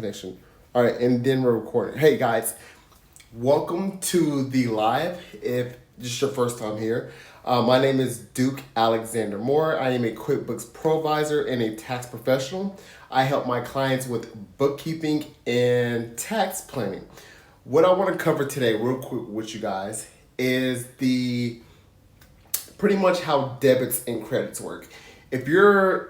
connection. All right, and then we're recording. Hey guys, welcome to the live. If this is your first time here, my name is Duke Alexander Moore. I am a QuickBooks provisor and a tax professional. I help my clients with bookkeeping and tax planning. What I want to cover today, real quick with you guys, is pretty much how debits and credits work. If you're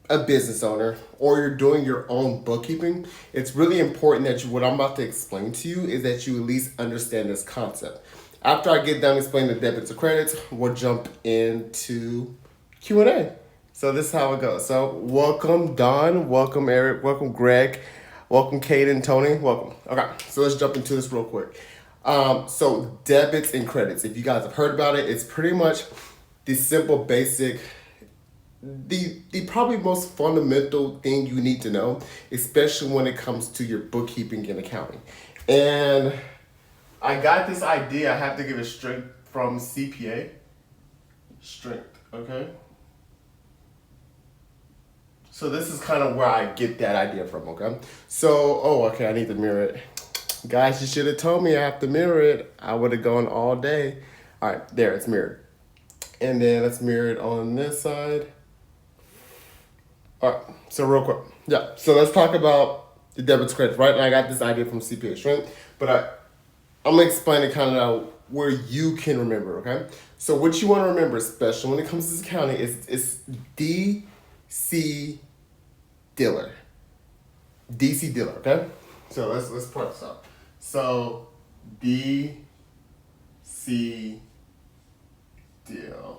a business owner or you're doing your own bookkeeping, it's really important that what I'm about to explain to you is that you at least understand this concept. After I get done explaining the debits or credits, we'll jump into Q&A. So this is how it goes. So welcome Don, welcome Eric, welcome Greg, welcome Kate and Tony, welcome. Okay, so let's jump into this real quick. So debits and credits, if you guys have heard about it, it's pretty much the simple basic the probably most fundamental thing you need to know, especially when it comes to your bookkeeping and accounting. And I got this idea, I have to give it strength from CPA. Strength, okay? So this is kind of where I get that idea from, okay? So, okay, I need to mirror it. Guys, you should have told me I have to mirror it. I would have gone all day. All right, there, it's mirrored. And then let's mirror it on this side. All right, so real quick. Yeah, so let's talk about the debits credits, right? And I got this idea from CPA Strength, but I'm going to explain it kind of where you can remember, okay? So what you want to remember, especially when it comes to this accounting, is DC Diller. DC Diller, okay? So let's point this out. So DC Diller.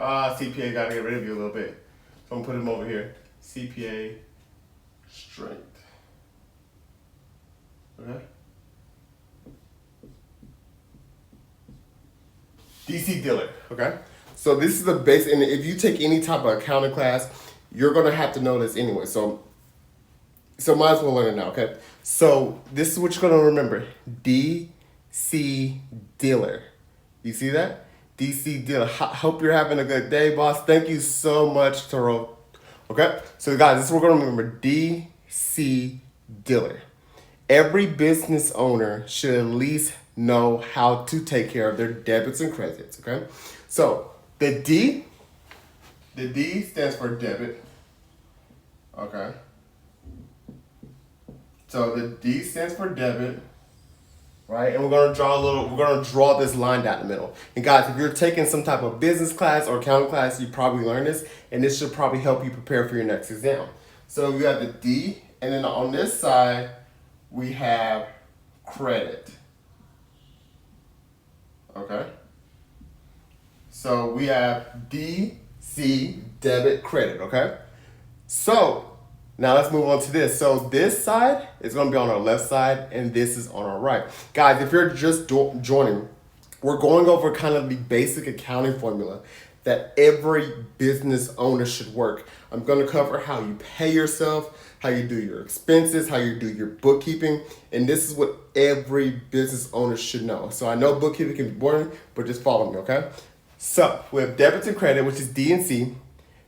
CPA got to get rid of you a little bit. So I'm going to put him over here. CPA Strength. Okay? DC Diller, okay? So this is the base, and if you take any type of accounting class, you're going to have to know this anyway. So might as well learn it now, okay? So this is what you're going to remember. DC Diller. You see that? DC Diller. Hope you're having a good day, boss. Thank you so much, Taro. Okay? So guys, this is what we're going to remember. DC Diller. Every business owner should at least know how to take care of their debits and credits, okay? So the D stands for debit, okay? So the D stands for debit, right? And we're gonna draw this line down the middle. And guys, if you're taking some type of business class or accounting class, you probably learn this, and this should probably help you prepare for your next exam. So you have the D, and then on this side, we have credit, okay? So we have DC, debit, credit, okay? So now let's move on to this. So this side is going to be on our left side, and this is on our right. Guys, if you're just joining, we're going over kind of the basic accounting formula that every business owner should work. I'm going to cover how you pay yourself, how you do your expenses, how you do your bookkeeping, and this is what every business owner should know. So I know bookkeeping can be boring, but just follow me, okay? So we have debits and credit, which is D and C.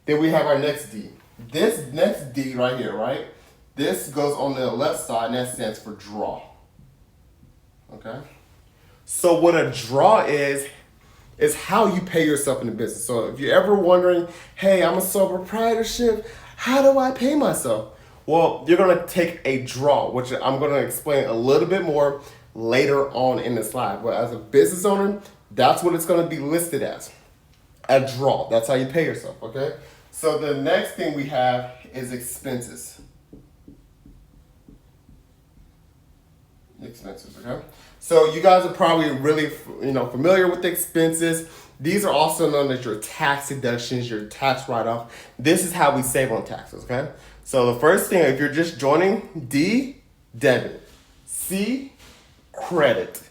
Then we have our next D. This next D right here, right? This goes on the left side, and that stands for draw. Okay? So what a draw is how you pay yourself in the business. So if you're ever wondering, hey, I'm a sole proprietorship, how do I pay myself? Well, you're going to take a draw, which I'm going to explain a little bit more later on in the slide. But as a business owner, that's what it's going to be listed as, a draw. That's how you pay yourself, okay? So the next thing we have is expenses. Expenses, okay? So you guys are probably really, familiar with the expenses. These are also known as your tax deductions, your tax write-off. This is how we save on taxes, okay? So the first thing, if you're just joining, D, debit. C, credit.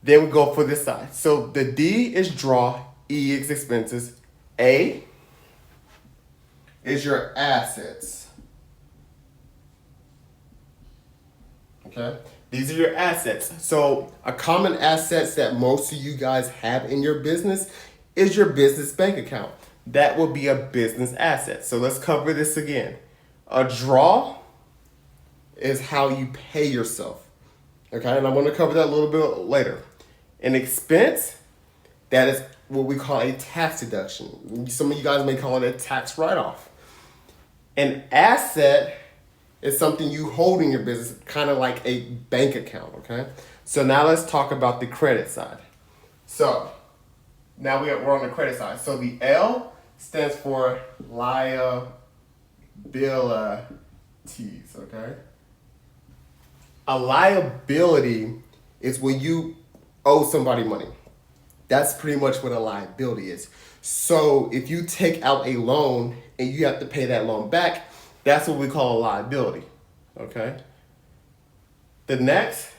Then we go for this side. So the D is draw, E is expenses, A is your assets. Okay? These are your assets. So a common assets that most of you guys have in your business is your business bank account. That will be a business asset. So let's cover this again. A draw is how you pay yourself. Okay, and I'm going to cover that a little bit later. An expense, that is what we call a tax deduction. Some of you guys may call it a tax write-off. An asset is something you hold in your business, kind of like a bank account, okay? So now let's talk about the credit side. So now we're on the credit side. So the L stands for liabilities, okay? A liability is when you owe somebody money. That's pretty much what a liability is. So if you take out a loan and you have to pay that loan back, that's what we call a liability, okay? The next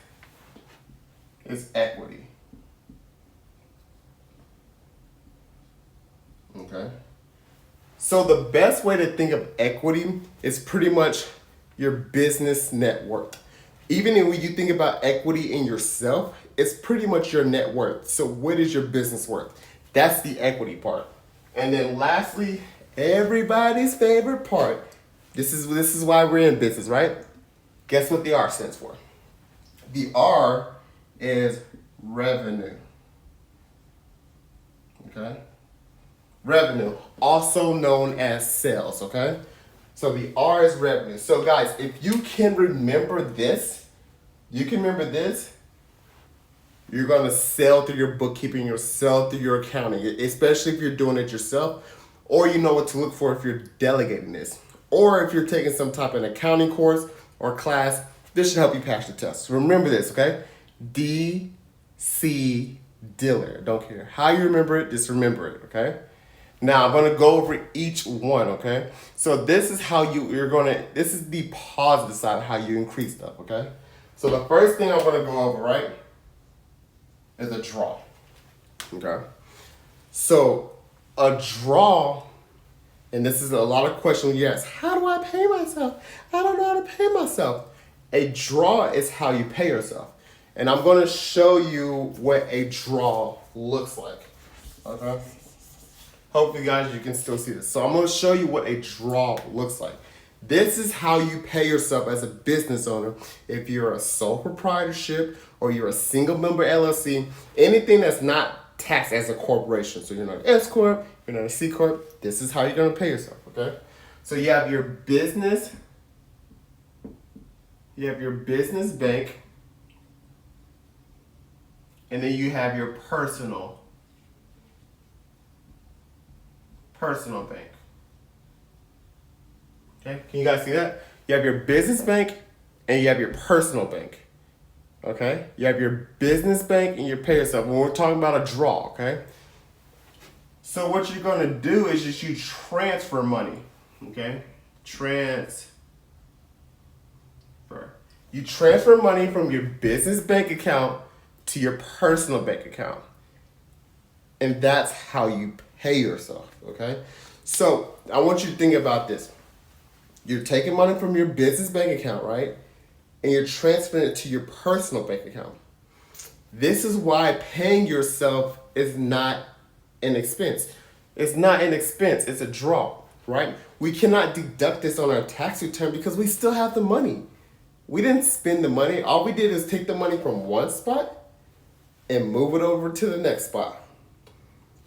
is equity, okay? So the best way to think of equity is pretty much your business net worth. Even when you think about equity in yourself, it's pretty much your net worth. So what is your business worth? That's the equity part. And then lastly, everybody's favorite part. This is why we're in business, right? Guess what the R stands for? The R is revenue. Okay? Revenue, also known as sales, okay? So the R is revenue. So guys, if you can remember this, you're gonna sell through your bookkeeping, you'll sell through your accounting, especially if you're doing it yourself, or you know what to look for if you're delegating this, or if you're taking some type of accounting course or class. This should help you pass the test. Remember this, okay? DC dealer. Don't care how you remember it, just remember it, okay? Now I'm gonna go over each one, okay? So this is how this is the positive side of how you increase stuff, okay? So the first thing I'm gonna go over, right, is a draw, okay? So a draw, and this is a lot of questions you ask, how do I pay myself? I don't know how to pay myself. A draw is how you pay yourself. And I'm gonna show you what a draw looks like, okay? Hopefully, guys, you can still see this. So I'm going to show you what a draw looks like. This is how you pay yourself as a business owner. If you're a sole proprietorship or you're a single member LLC, anything that's not taxed as a corporation. So you're not an S Corp, you're not a C Corp. This is how you're going to pay yourself, okay? So you have your business bank, and then you have your personal bank. Okay, can you guys see that? You have your business bank and you have your personal bank. Okay, you have your business bank and you pay yourself. When we're talking about a draw, okay? So what you're gonna do is just you transfer money. Okay, transfer. You transfer money from your business bank account to your personal bank account, and that's how you pay yourself, okay? So I want you to think about this. You're taking money from your business bank account, right? And you're transferring it to your personal bank account. This is why paying yourself is not an expense. It's not an expense, it's a draw, right? We cannot deduct this on our tax return because we still have the money. We didn't spend the money. All we did is take the money from one spot and move it over to the next spot.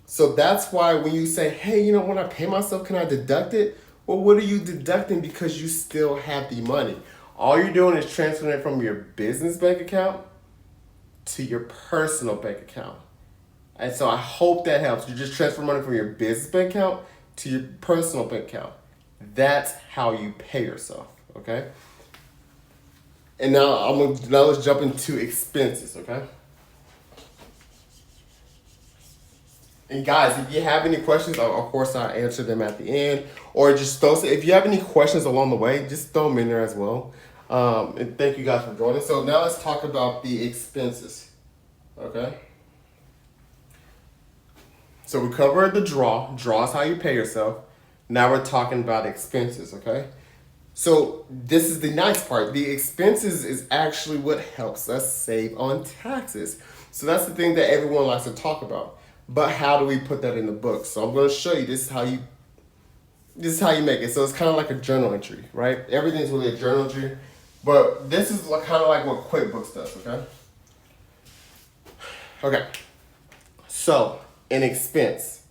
So that's why when you say, hey, when I pay myself, can I deduct it? Well, what are you deducting because you still have the money? All you're doing is transferring it from your business bank account to your personal bank account. And so I hope that helps. You just transfer money from your business bank account to your personal bank account. That's how you pay yourself, okay? And now let's jump into expenses, okay? And guys, if you have any questions, of course I'll answer them at the end. Or just if you have any questions along the way, just throw them in there as well. And thank you guys for joining. So now let's talk about the expenses. Okay? So we covered the draw. Draw is how you pay yourself. Now we're talking about expenses, okay? So this is the nice part. The expenses is actually what helps us save on taxes. So that's the thing that everyone likes to talk about. But how do we put that in the book? So I'm going to show you this is how you this is how you make it. So it's kind of like a journal entry, right? Everything's really a journal entry, but this is kind of like what QuickBooks does, okay? Okay. So an expense,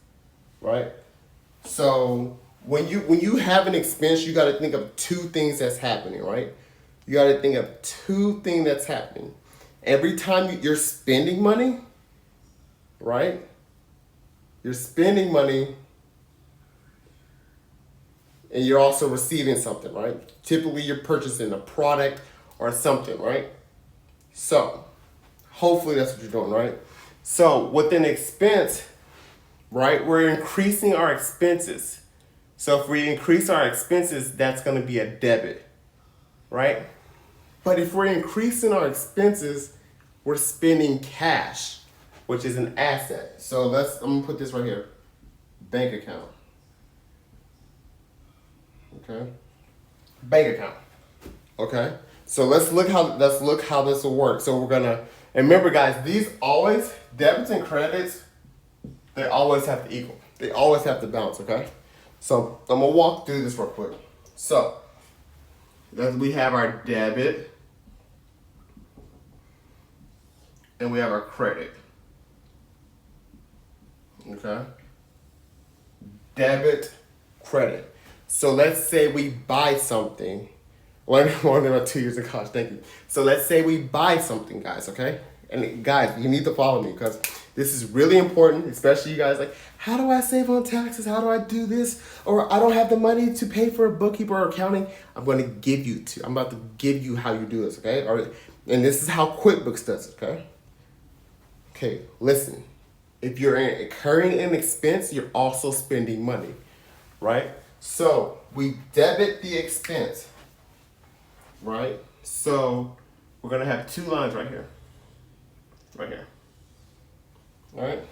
right? So when you have an expense, you got to think of two things that's happening, right? You got to think of two things that's happening. Every time you're spending money, right? You're spending money and you're also receiving something, right? Typically you're purchasing a product or something, right? So hopefully that's what you're doing, right? So with an expense, right, we're increasing our expenses. So if we increase our expenses, that's going to be a debit, right? But if we're increasing our expenses, we're spending cash, which is an asset. So I'm going to put this right here, bank account. Okay, bank account. Okay, so let's look how this will work. So we're gonna, and remember guys, these always, debits and credits, they always have to equal. They always have to balance. Okay, so I'm gonna walk through this real quick. So we have our debit and we have our credit. Okay, debit, credit. So let's say we buy something. Learned about 2 years of college, thank you. So let's say we buy something, guys, okay? And guys, you need to follow me because this is really important, especially you guys like, how do I save on taxes? How do I do this? Or I don't have the money to pay for a bookkeeper or accounting. I'm about to give you how you do this, okay? And this is how QuickBooks does it, okay? Okay, listen. If you're incurring an expense, you're also spending money, right? So we debit the expense, right? So we're gonna have two lines right here, all right?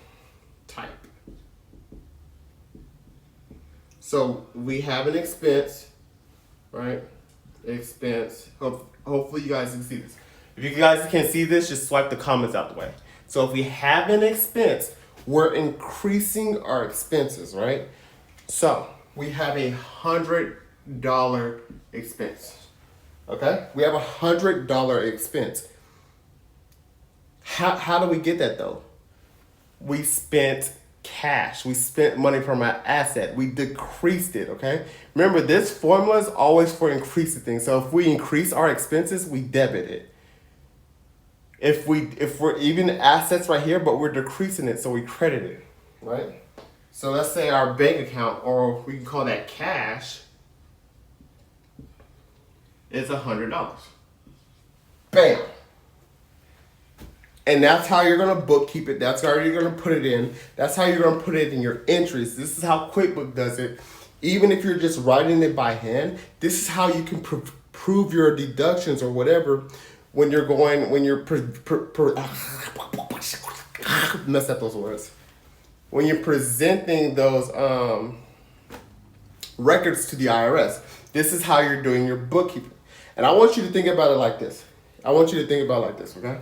Type. So we have an expense, right? Expense. Hopefully you guys can see this. If you guys can't see this, just swipe the comments out the way. So if we have an expense, we're increasing our expenses, right? So we have $100 expense. Okay? We have $100 expense. How do we get that though? We spent cash. We spent money from our asset. We decreased it, okay? Remember, this formula is always for increasing things. So if we increase our expenses, we debit it. If we're even assets right here, but we're decreasing it, so we credit it, right? So let's say our bank account, or we can call that cash, is $100. Bam. And that's how you're gonna bookkeep it. That's how you're gonna put it in. That's how you're gonna put it in your entries. This is how QuickBooks does it. Even if you're just writing it by hand, this is how you can prove your deductions or whatever when you're mess up those words. When you're presenting those records to the IRS. This is how you're doing your bookkeeping. And I want you to think about it like this. Okay?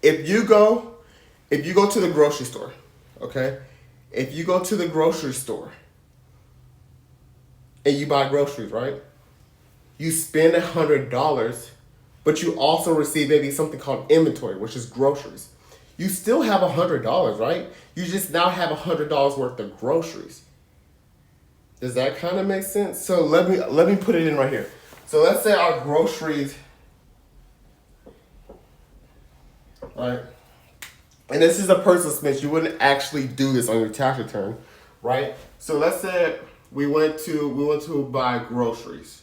If you go to the grocery store, okay? If you go to the grocery store and you buy groceries, right? You spend $100, but you also receive maybe something called inventory, which is groceries. You still have $100, right? You just now have $100 worth of groceries. Does that kind of make sense? So let me put it in right here. So let's say our groceries, right? And this is a personal expense. You wouldn't actually do this on your tax return, right? So let's say we went to buy groceries.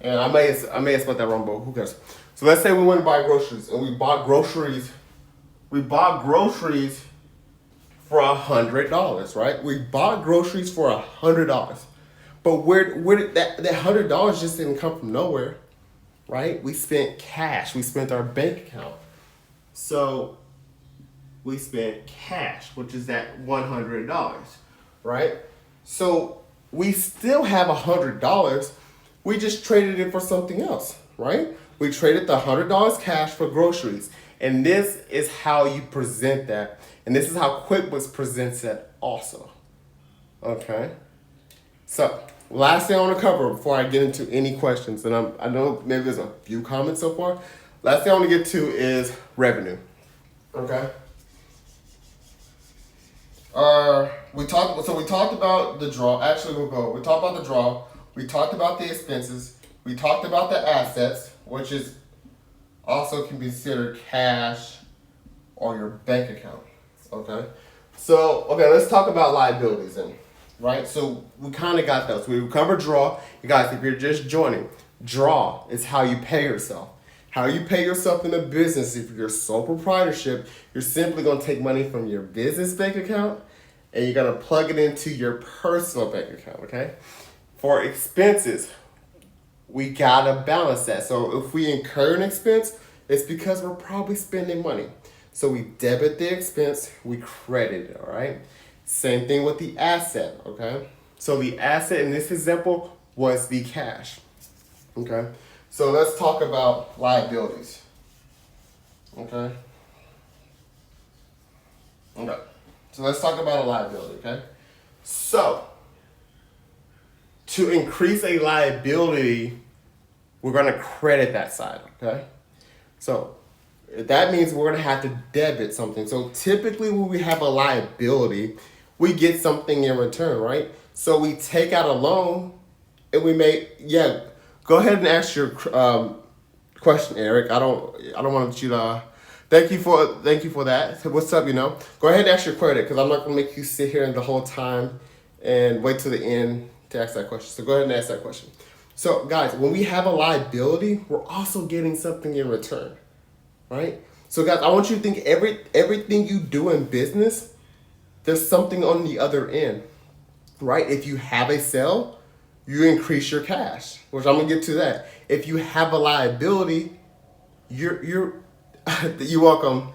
And I may have spelled that wrong, but who cares? So let's say we went to buy groceries, and we bought groceries for $100, right? We bought groceries for $100. But where did that $100 just didn't come from nowhere, right? We spent cash. We spent our bank account. So we spent cash, which is that $100, right? So we still have $100. We just traded it for something else, right? We traded the $100 cash for groceries. And this is how you present that. And this is how QuickBooks presents it also. Okay? So, last thing I want to cover before I get into any questions, and I know maybe there's a few comments so far. Last thing I want to get to is revenue. Okay? We talked about the draw. Actually, we talked about the draw. We talked about the expenses. We talked about the assets, which is also can be considered cash or your bank account. Okay? So, let's talk about liabilities then. Right? So, we kind of got those. We covered draw. You guys, if you're just joining, draw is how you pay yourself. How you pay yourself in a business, if you're sole proprietorship, you're simply going to take money from your business bank account and you're going to plug it into your personal bank account, okay? For expenses, we got to balance that. So if we incur an expense, it's because we're probably spending money. So we debit the expense, we credit it, all right? Same thing with the asset, okay? So the asset in this example was the cash, okay? So let's talk about liabilities. Okay. So let's talk about a liability, okay? So to increase a liability, we're going to credit that side, okay? So that means we're going to have to debit something. So typically when we have a liability, we get something in return, right? So we take out a loan and we may, go ahead and ask your question, Eric. I don't want you to. Thank you for that. So what's up? Go ahead and ask your credit because I'm not gonna make you sit here the whole time and wait till the end to ask that question. So go ahead and ask that question. So guys, when we have a liability, we're also getting something in return, right? So guys, I want you to think everything you do in business, there's something on the other end, right? If you have a sale, you increase your cash, which I'm gonna get to that. If you have a liability, you're welcome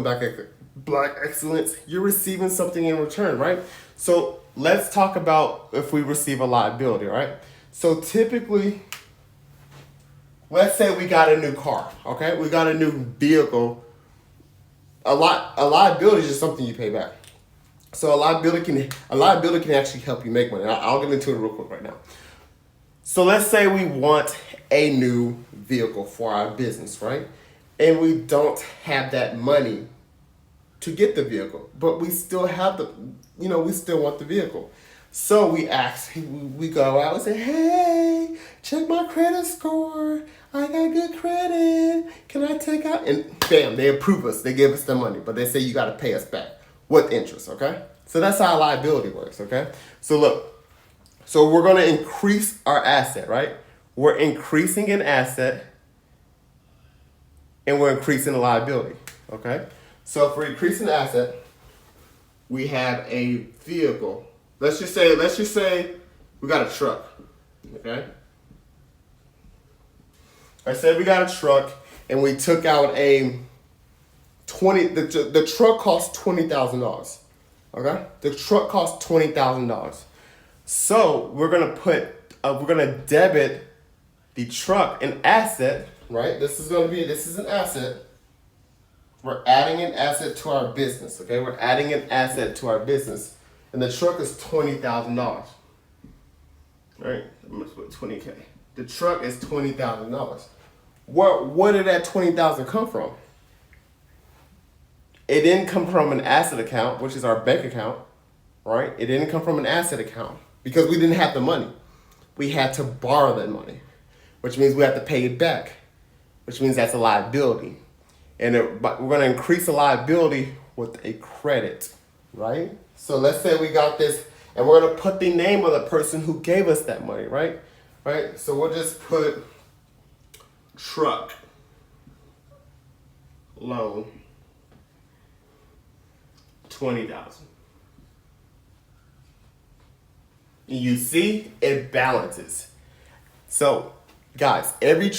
back at Black Excellence. You're receiving something in return, right? So let's talk about if we receive a liability, right? So typically, let's say we got a new car, okay? We got a new vehicle. A liability is just something you pay back. So a liability can actually help you make money. I'll get into it real quick right now. So let's say we want a new vehicle for our business, right? And we don't have that money to get the vehicle, but we still have we still want the vehicle. So we go out and say, hey, check my credit score. I got good credit. Can I take out? And bam, they approve us. They give us the money, but they say you got to pay us back with interest, okay? So that's how liability works, okay? So look, so we're going to increase our asset, right? We're increasing an asset and we're increasing the liability, okay? So if we're increasing the asset, we have a vehicle. Let's just say we got a truck, okay? I said we got a truck and we took out the truck cost $20,000. Okay? The truck costs $20,000. So we're gonna debit the truck, an asset, right? This is an asset. We're adding an asset to our business, okay? We're adding an asset to our business. And the truck is $20,000. Right? I'm gonna put 20K. The truck is $20,000. Where did that $20,000 come from? It didn't come from an asset account, which is our bank account, right? It didn't come from an asset account because we didn't have the money. We had to borrow that money, which means we have to pay it back, which means that's a liability. And we're going to increase the liability with a credit, right? So let's say we got this, and we're going to put the name of the person who gave us that money, right? Right? So we'll just put truck loan $20,000. You see, it balances. So, guys, every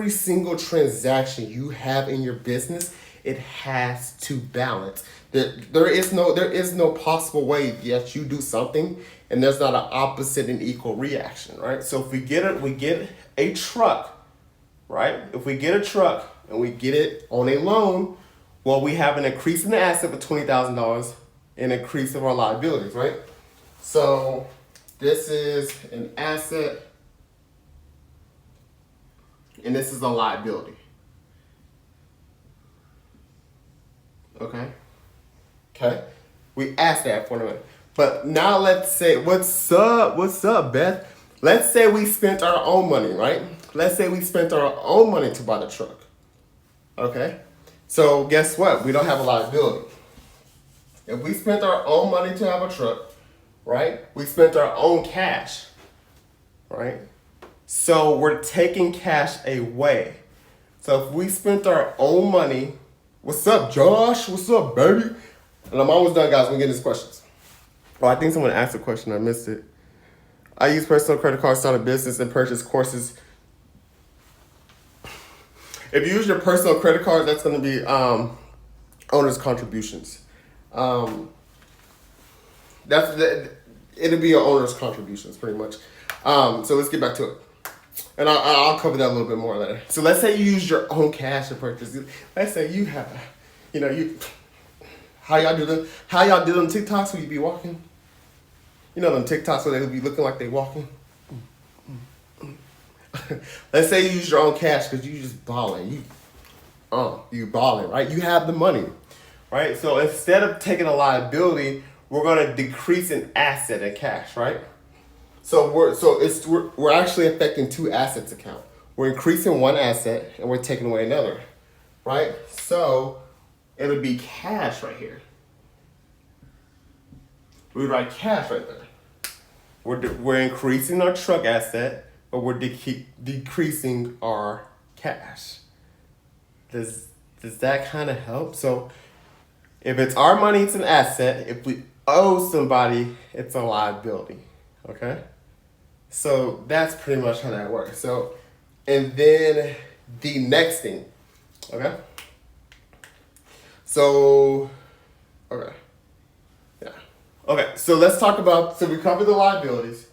single transaction you have in your business, it has to balance. There is no possible way that you do something and there's not an opposite and equal reaction, right? So if we get a truck, right? If we get a truck and we get it on a loan, well, we have an increase in the asset of $20,000 and increase of our liabilities, right? So this is an asset and this is a liability. Okay. We asked that for a minute. But now let's say, what's up, Beth? Let's say we spent our own money, right? Let's say we spent our own money to buy the truck. Okay. So guess what? We don't have a liability. If we spent our own money to have a truck, right? We spent our own cash, right? So we're taking cash away. So if we spent our own money, what's up, Josh? What's up, baby? And I'm almost done, guys. We're getting these questions. Oh, I think someone asked a question. I missed it. I use personal credit cards to start a business and purchase courses. If you use your personal credit card, that's going to be owner's contributions. It'll be your owner's contributions, pretty much. So let's get back to it. And I'll cover that a little bit more later. So let's say you use your own cash to purchase. Let's say you have, how y'all do them TikToks where you be walking? You know them TikToks where they be looking like they walking? Let's say you use your own cash because you just balling. You balling, right? You have the money, right? So instead of taking a liability, we're gonna decrease an asset in cash, right? So we're actually affecting two assets account. We're increasing one asset and we're taking away another, right? So it'll be cash right here. We write cash right there. We're increasing our truck asset, but we're decreasing our cash. Does that kind of help? So if it's our money, it's an asset. If we owe somebody, it's a liability. Okay? So that's pretty much how that works. So, and then the next thing, okay? So, okay. Yeah. Okay, so let's talk about, so we covered the liabilities,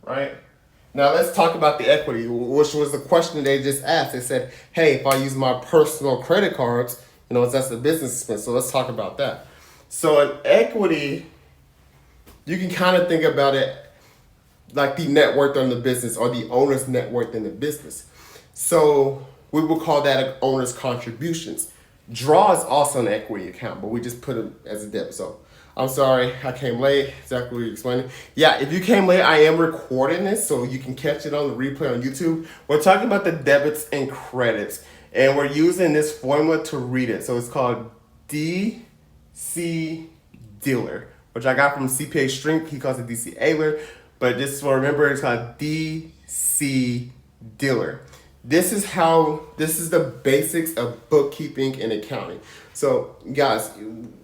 right? Now let's talk about the equity, which was the question they just asked. They said, hey, if I use my personal credit cards, that's a business expense. So let's talk about that. So an equity, you can kind of think about it like the net worth on the business or the owner's net worth in the business. So we will call that owner's contributions. Draw is also an equity account, but we just put it as a debit. So I'm sorry, I came late. Exactly what you explained. Yeah, if you came late, I am recording this so you can catch it on the replay on YouTube. We're talking about the debits and credits, and we're using this formula to read it. So it's called DC Dealer, which I got from CPA Strength. He calls it DC Ailer. But just so remember, it's called DC Dealer. This is the basics of bookkeeping and accounting. So guys,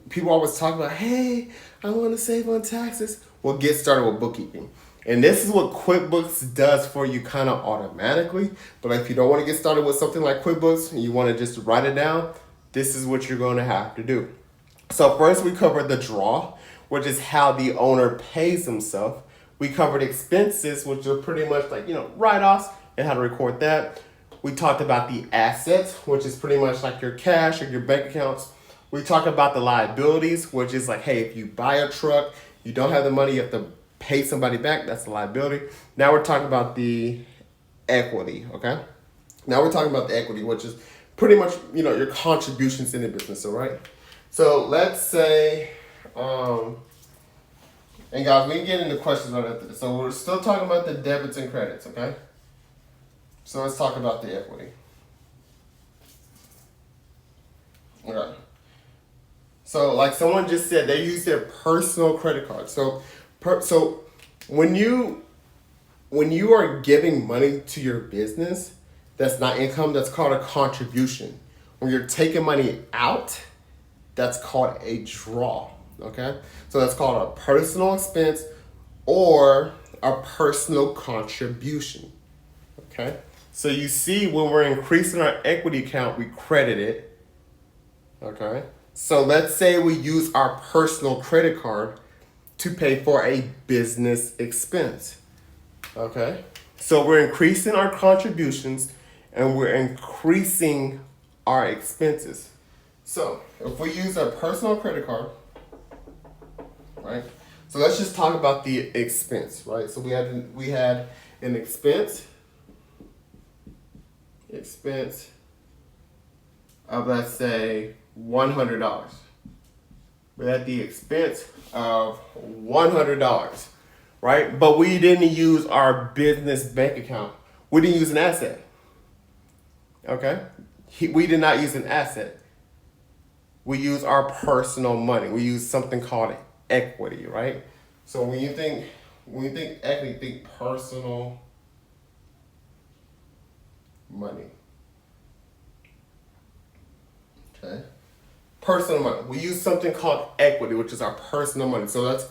people always talk about, hey, I want to save on taxes. Well, get started with bookkeeping. And this is what QuickBooks does for you kind of automatically. But if you don't want to get started with something like QuickBooks and you want to just write it down, this is what you're going to have to do. So first we covered the draw, which is how the owner pays himself. We covered expenses, which are pretty much like, write-offs and how to record that. We talked about the assets, which is pretty much like your cash or your bank accounts. We talked about the liabilities, which is like, hey, if you buy a truck, you don't have the money, you have to pay somebody back. That's the liability. Now we're talking about the equity, okay? Now we're talking about the equity, which is pretty much, your contributions in the business, all right? So let's say, and guys, we can get into questions right after this. So we're still talking about the debits and credits, okay? So let's talk about the equity. Okay. So like someone just said, they use their personal credit card. So when you are giving money to your business, that's not income, that's called a contribution. When you're taking money out, that's called a draw. Okay, so that's called a personal expense or a personal contribution. Okay, so you see when we're increasing our equity account, we credit it. Okay, so let's say we use our personal credit card to pay for a business expense. Okay, so we're increasing our contributions and we're increasing our expenses. So if we use a personal credit card, right? So let's just talk about the expense, right? So we had an expense of, let's say, $100. We had the expense of $100, right? But we didn't use our business bank account. We didn't use an asset. Okay? We did not use an asset. We use our personal money. We use something called equity, right? So when you think equity, think personal money. Okay? Personal money. We use something called equity, which is our personal money. So that's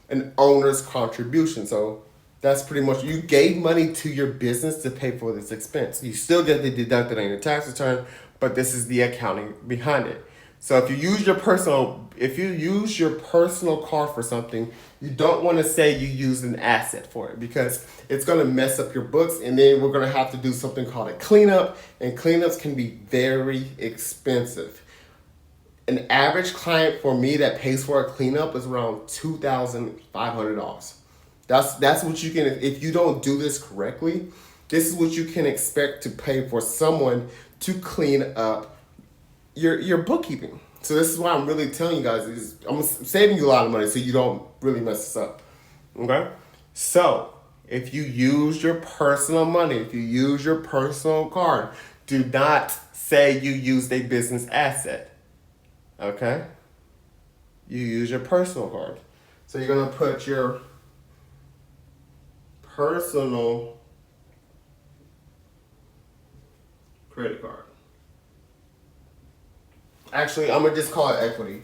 an owner's contribution. So that's pretty much, you gave money to your business to pay for this expense. You still get to deduct it on your tax return, but this is the accounting behind it. So if you use your personal card for something, you don't want to say you used an asset for it, because it's going to mess up your books, and then we're going to have to do something called a cleanup, and cleanups can be very expensive. An average client for me that pays for a cleanup is around $2,500. That's what you can, if you don't do this correctly, this is what you can expect to pay for someone to clean up your bookkeeping. So this is why I'm really telling you guys, I'm saving you a lot of money so you don't really mess this up. Okay? So if you use your personal money, if you use your personal card, do not say you used a business asset. Okay? You use your personal card. So you're going to put your personal credit card. Actually, I'm going to just call it equity.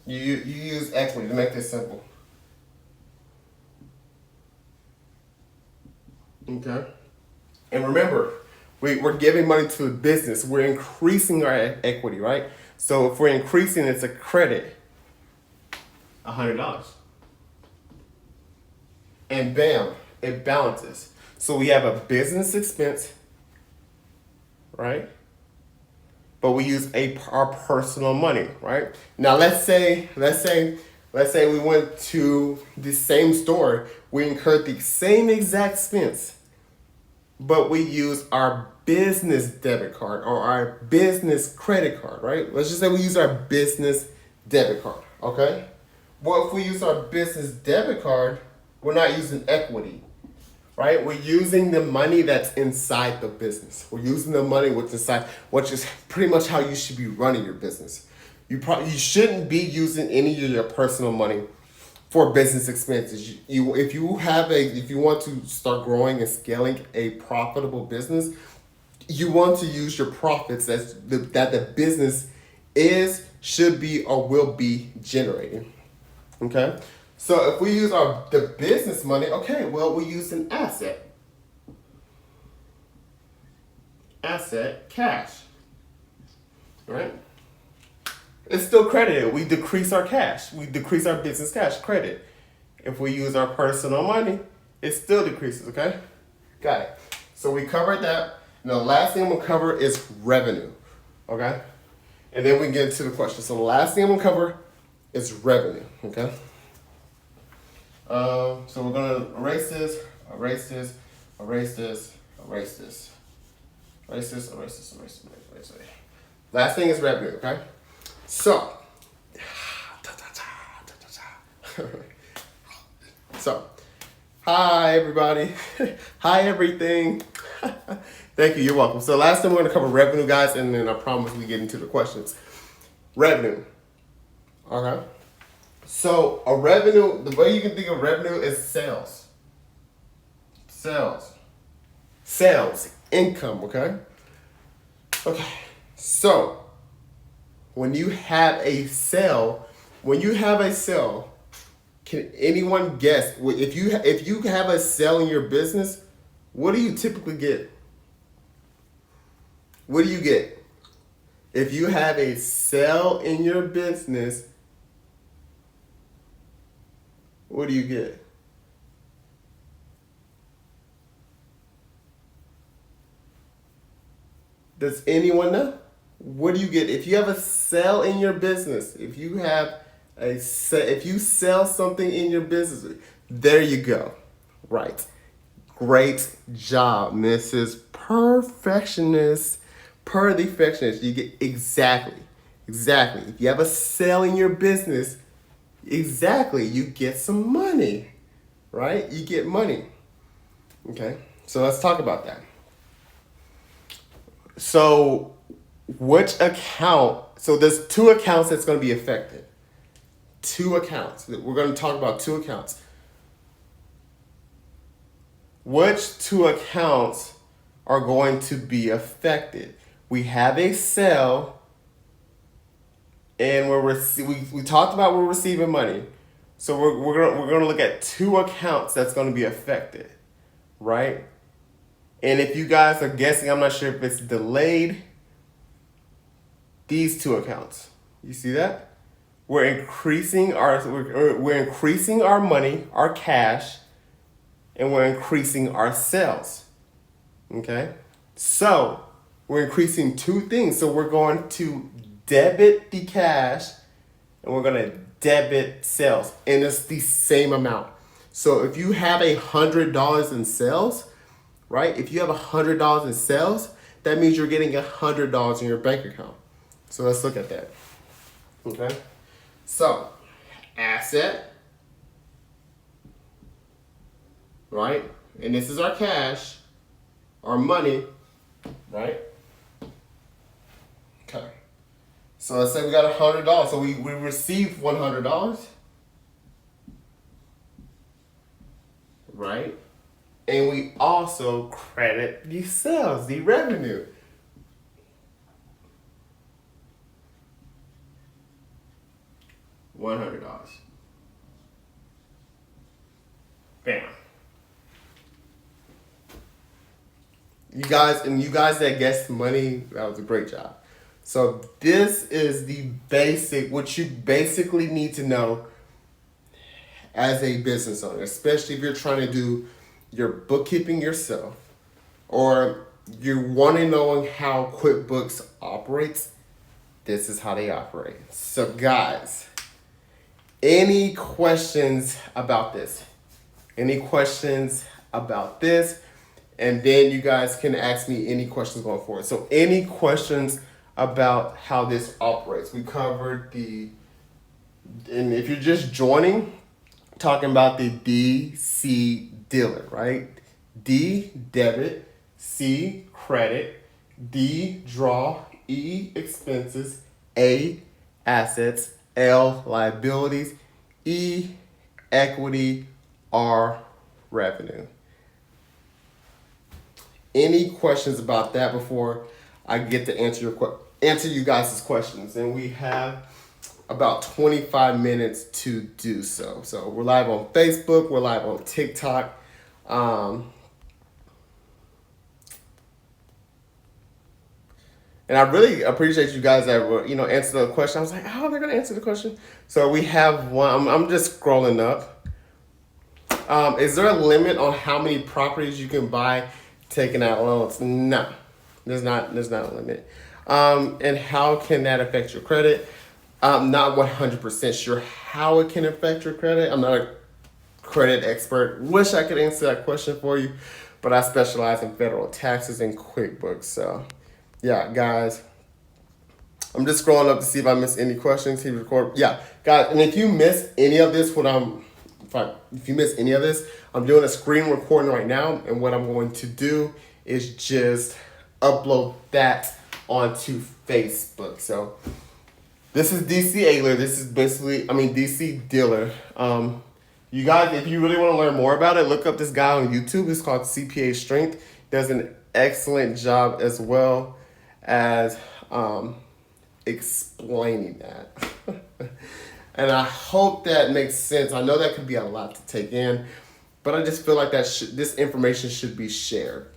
You use equity to make this simple. Okay? And remember, we're giving money to a business. We're increasing our equity, right? So if we're increasing, it's a credit. $100. And bam, it balances. So we have a business expense, right? But we use our personal money, right? Now let's say we went to the same store, we incurred the same exact expense, but we use our business debit card or our business credit card, right? Let's just say we use our business debit card, okay? Well, if we use our business debit card, we're not using equity, right? We're using the money that's inside the business. We're using the money what's inside, which is pretty much how you should be running your business. You shouldn't be using any of your personal money for business expenses. If you want to start growing and scaling a profitable business, you want to use your profits that the business should be, or will be generating. Okay? So if we use the business money, okay, well, we use an asset. Asset, cash. Right? It's still credited. We decrease our cash. We decrease our business cash credit. If we use our personal money, it still decreases, okay? Got it. So we covered that. Now the last thing I'm gonna cover is revenue. Okay? And then we can get into the question. So the last thing I'm gonna cover is revenue. Okay? So we're gonna erase this, erase this, erase this, erase this. Erase this, erase this, erase this, erase this. Last thing is revenue, okay? So, hi everybody. Hi everything. Thank you, you're welcome. So last time we're gonna cover revenue, guys, and then I promise we get into the questions. Revenue, okay? So a revenue, the way you can think of revenue is sales. Sales, income, okay? Okay, so when you have a sale, can anyone guess, if you have a sale in your business, what do you typically get? What do you get? If you have a sale in your business, what do you get? Does anyone know? what do you get? If you have a sale in your business, if you sell something in your business, there you go. Right. Great job, Mrs. Perfectionist. Per the perfectionist, you get exactly. If you have a sale in your business, exactly, you get some money, right? You get money. Okay, so let's talk about that. So, which account? So there's two accounts that's going to be affected. Two accounts. We're going to talk about two accounts. Which two accounts are going to be affected? We have a sale, and we talked about we're receiving money. So we're gonna look at two accounts that's going to be affected, right? And if you guys are guessing, I'm not sure if it's delayed. These two accounts, you see that? We're increasing our money, our cash, and we're increasing our sales. Okay, so we're increasing two things. So we're going to debit the cash, and we're going to debit sales, and it's the same amount. So if you have $100 in sales, right? If you have $100 in sales, that means you're getting $100 in your bank account. So let's look at that. Okay. So, asset, right? And this is our cash, our money, right? Okay. So let's say we got $100. So we received $100, right? And we also credit the sales, the revenue. $100. Bam. You guys that guessed money, that was a great job. So this is the basic, what you basically need to know as a business owner, especially if you're trying to do your bookkeeping yourself, or you want to know how QuickBooks operates. This is how they operate. So guys, any questions about this? Any questions about this? And then you guys can ask me any questions going forward. So any questions about how this operates? We covered and if you're just joining, talking about the DC dealer, right? D, debit, C, credit, D, draw, E, expenses, A, assets, L, liabilities, E, equity, R, revenue. Any questions about that before I get to answer you guys' questions? And we have about 25 minutes to do so. So we're live on Facebook, we're live on TikTok. And I really appreciate you guys that answer the question. I was like, oh, they're gonna answer the question. So we have one. I'm just scrolling up. Is there a limit on how many properties you can buy taking out loans? No, there's not a limit. And how can that affect your credit? I'm not 100% sure how it can affect your credit. I'm not a credit expert. Wish I could answer that question for you, but I specialize in federal taxes and QuickBooks. So yeah, guys, I'm just scrolling up to see if I missed any questions. Yeah, guys, and if you miss any of this, if you miss any of this, I'm doing a screen recording right now, and what I'm going to do is just upload that onto Facebook. So this is DC Angler. This is DC Dealer. You guys, if you really want to learn more about it, look up this guy on YouTube. It's called CPA Strength. Does an excellent job as well as explaining that. And I hope that makes sense. I know that could be a lot to take in, but I just feel like this information should be shared.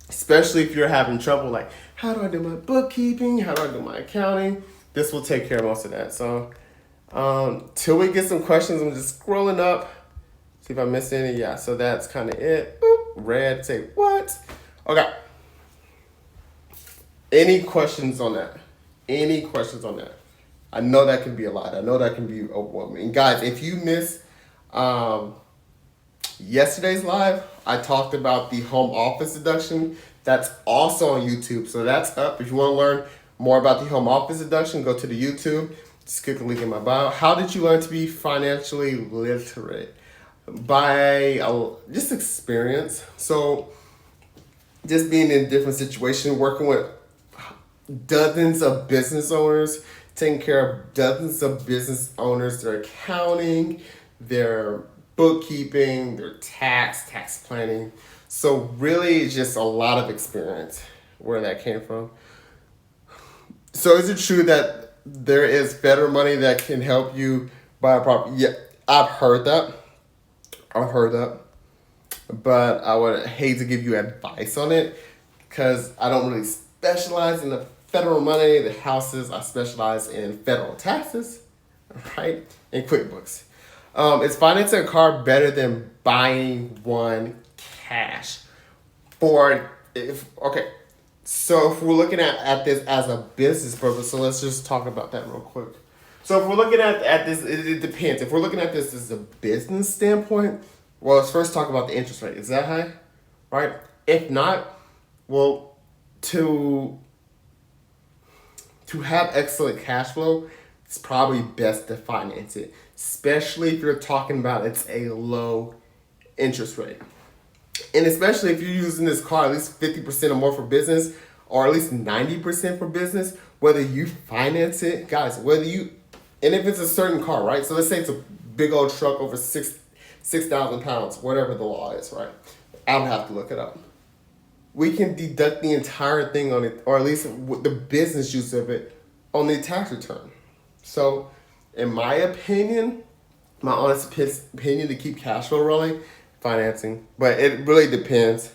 Especially if you're having trouble, like, how do I do my bookkeeping? How do I do my accounting? This will take care of most of that. So till we get some questions, I'm just scrolling up, see if I missed any. Yeah, so that's kind of it. Boop, red, say what? Okay. Any questions on that? Any questions on that? I know that can be a lot. I know that can be overwhelming. And guys, if you missed yesterday's live, I talked about the home office deduction. That's also on YouTube. So that's up. If you want to learn more about the home office deduction, go to the YouTube. Just click the link in my bio. How did you learn to be financially literate? By just experience. So just being in different situations, working with dozens of business owners, taking care of dozens of business owners, their accounting, their bookkeeping, their tax planning. So really just a lot of experience where that came from. So is it true that there is federal money that can help you buy a property? Yeah, I've heard that. But I would hate to give you advice on it because I don't really specialize in the federal money, the houses. I specialize in federal taxes, right? And QuickBooks. Is financing a car better than buying one cash? So if we're looking at this as a business purpose, so let's just talk about that real quick. So if we're looking at this, it depends. If we're looking at this as a business standpoint, well, let's first talk about the interest rate. Is that high? Right? If not, well, to have excellent cash flow, it's probably best to finance it, especially if you're talking about it's a low interest rate. And especially if you're using this car at least 50% or more for business, or at least 90% for business, whether you finance it, guys, and if it's a certain car, right? So let's say it's a big old truck over 6,000 pounds, whatever the law is, right? I would have to look it up. We can deduct the entire thing on it, or at least the business use of it, on the tax return. So, in my opinion, my honest opinion, to keep cash flow rolling, financing. But it really depends.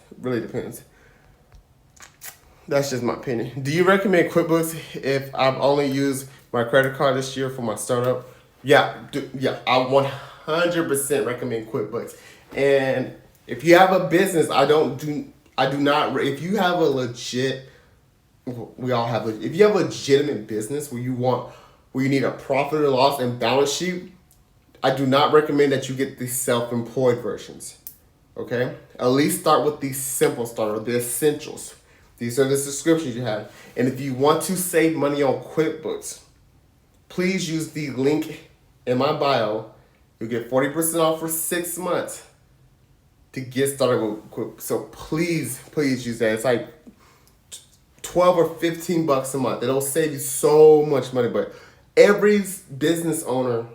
That's just my opinion. Do you recommend QuickBooks if I've only used my credit card this year for my startup? Yeah, I 100% recommend QuickBooks. And if you have a business, if you have a legit, if you have a legitimate business where you need a profit or loss and balance sheet, I do not recommend that you get the self-employed versions. Okay? At least start with the simple starter, the essentials. These are the subscriptions you have. And if you want to save money on QuickBooks, please use the link in my bio. You'll get 40% off for 6 months to get started with QuickBooks. So please use that. It's like $12 or $15 a month. It'll save you so much money. But every successful business owner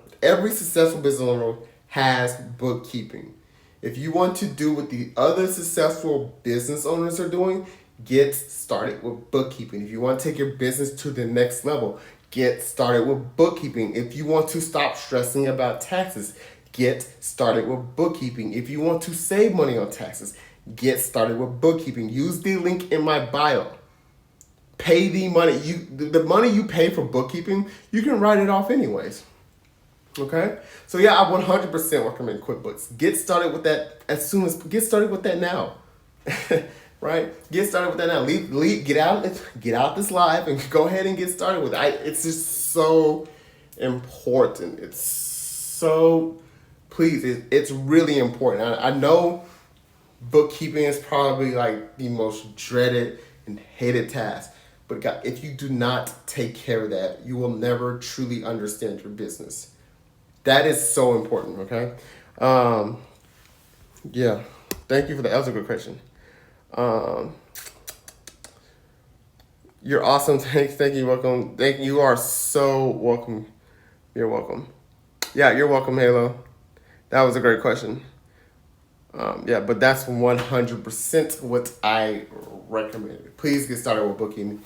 has bookkeeping. If you want to do what the other successful business owners are doing, get started with bookkeeping. If you want to take your business to the next level, get started with bookkeeping. If you want to stop stressing about taxes, get started with bookkeeping. If you want to save money on taxes, get started with bookkeeping. Use the link in my bio. Pay the money. The money you pay for bookkeeping, you can write it off anyways. Okay? So yeah, I 100% recommend QuickBooks. Get started with that get started with that now. Right? Get started with that now. Get out this live and go ahead and get started with it. It's just so important. It's really important. I know bookkeeping is probably like the most dreaded and hated task. But God, if you do not take care of that, you will never truly understand your business. That is so important, okay? Yeah. Thank you for that. That was a good question. You're awesome. Thank you. Welcome. You are so welcome. You're welcome. Yeah, you're welcome, Halo. That was a great question. But that's 100% what I recommend. Please get started with bookkeeping.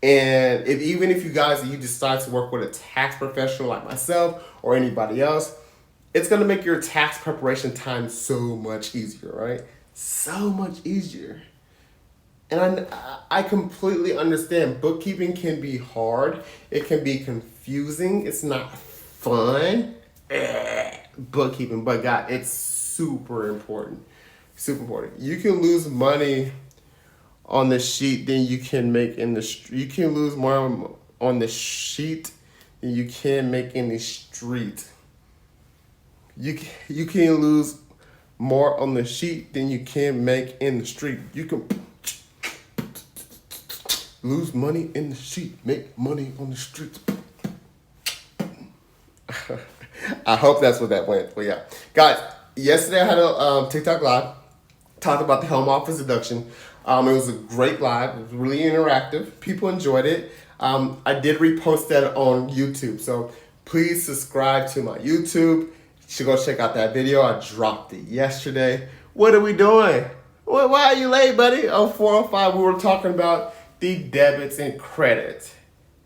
And even if you decide to work with a tax professional like myself or anybody else, it's going to make your tax preparation time so much easier, right? So much easier. And I completely understand bookkeeping can be hard. It can be confusing. It's not fun. Bookkeeping, but God, it's super important. Super important. You can lose money on the sheet than you can make in the street. You can lose more on the sheet than you can make in the street. You can lose more on the sheet than you can make in the street. You can lose money in the sheet, make money on the street. I hope that's what that went. But yeah, guys, yesterday I had a TikTok live, talked about the home office deduction. It was a great live. It was really interactive. People enjoyed it. I did repost that on YouTube, so please subscribe to my YouTube. You should go check out that video. I dropped it yesterday. What are we doing? Why are you late, buddy? Oh, 4:05. We were talking about the debits and credits,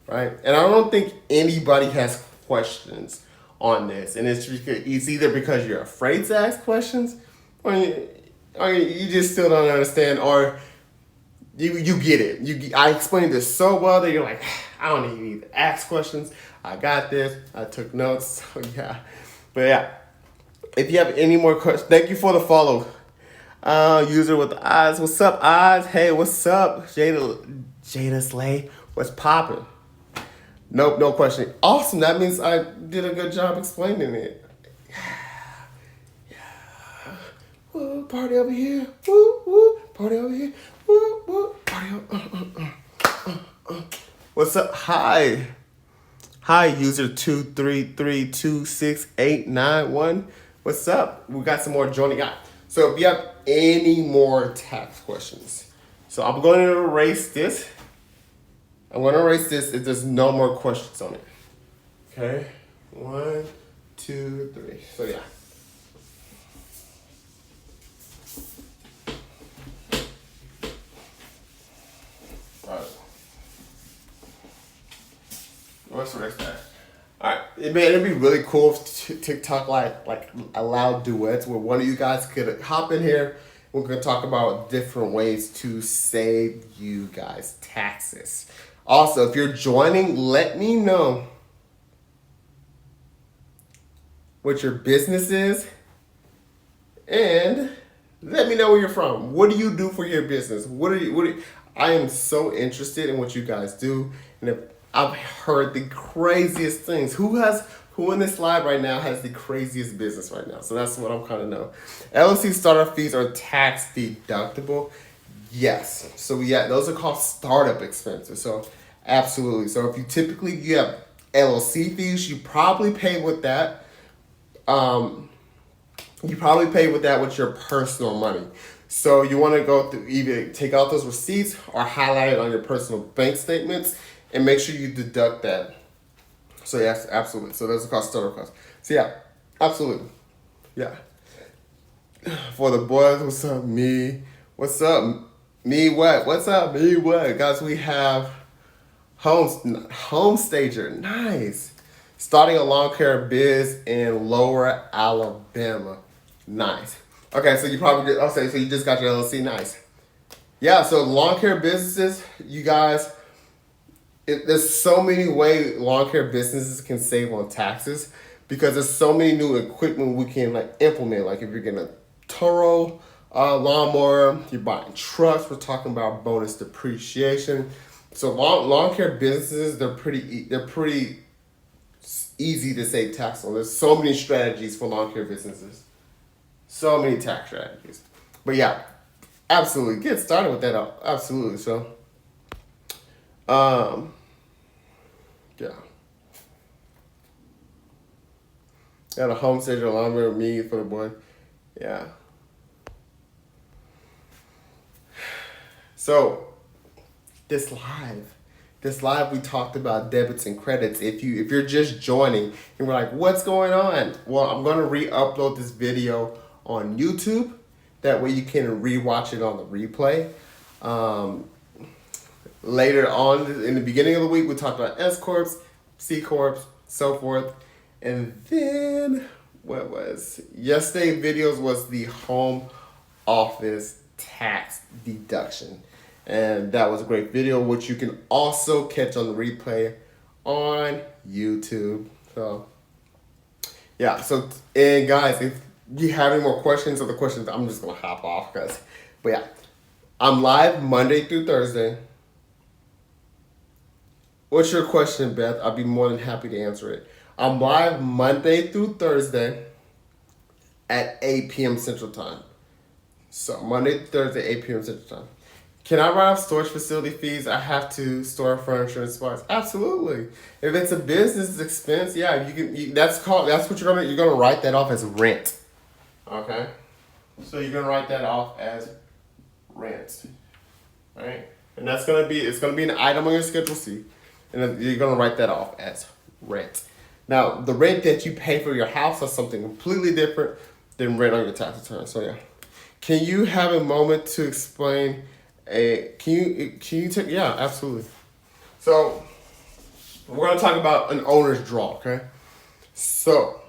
right? And I don't think anybody has questions on this, and it's either because you're afraid to ask questions, or you just still don't understand, or you get it. I explained this so well that you're like, I don't even need to ask questions. I got this. I took notes. So yeah, but yeah. If you have any more questions, thank you for the follow. User with the eyes. What's up, eyes? Hey, what's up, Jada Slay? What's popping? Nope, no question. Awesome. That means I did a good job explaining it. Yeah. Woo, party over here. Woo, woo. Party over here. Woo, woo. Party over. What's up? Hi. Hi, user 233268891. What's up? We got some more joining up. So if you have any more tax questions, so I'm going to erase this. I'm going to erase this if there's no more questions on it. Okay? 1, 2, 3. So yeah. All right. What's the next time? All right. It'd be really cool if TikTok like allow duets where one of you guys could hop in here. We're going to talk about different ways to save you guys taxes. Also, if you're joining, let me know what your business is, and let me know where you're from. What do you do for your business? I am so interested in what you guys do, and if I've heard the craziest things. Who in this live right now has the craziest business right now? So that's what I'm kind of know. LLC startup fees are tax deductible. Yes. So yeah, those are called startup expenses. So absolutely. So if you have LLC fees, you probably pay with that. You probably pay with that with your personal money. So you want to go through either take out those receipts or highlight it on your personal bank statements and make sure you deduct that. So yes, absolutely. So those are called startup costs. So yeah, absolutely. Yeah. For the boys, what's up, me? What's up? Me what? What's up, me what? Guys, we have home stager. Nice. Starting a lawn care biz in Lower Alabama. Nice. Okay, so you probably did, so you just got your LLC. Nice. Yeah, so lawn care businesses, you guys, there's so many ways lawn care businesses can save on taxes because there's so many new equipment we can implement. Like if you're getting a Toro lawnmower, you're buying trucks, we're talking about bonus depreciation. So lawn care businesses, they're pretty easy to save tax on. There's so many strategies for lawn care businesses. So many tax strategies. But yeah, absolutely. Get started with that. Absolutely. So, yeah. Got a home stage lawnmower with me for the boy. Yeah. So, this live we talked about debits and credits. If you're just joining and we're like, what's going on? Well, I'm going to re-upload this video on YouTube. That way you can re-watch it on the replay. Later on, in the beginning of the week, we talked about S Corps, C Corps, so forth. And then, yesterday videos was the home office tax deduction. And that was a great video, which you can also catch on the replay on YouTube. So, yeah. So, and guys, if you have any more questions or the questions, I'm just going to hop off, guys. But yeah, I'm live Monday through Thursday, What's your question, Beth? I'll be more than happy to answer it. I'm live Monday through Thursday at 8 p.m. Central Time. So Monday through Thursday, 8 p.m. Central Time. Can I write off storage facility fees? I have to store furniture and supplies. Absolutely. If it's a business expense, yeah, you can. That's what you're gonna write that off as rent. Okay. So you're gonna write that off as rent, right? And it's gonna be an item on your Schedule C, and you're gonna write that off as rent. Now, the rent that you pay for your house is something completely different than rent on your tax return. So yeah, can you have a moment to explain? Can you take? Yeah, absolutely. So we're gonna talk about an owner's draw. Okay. So.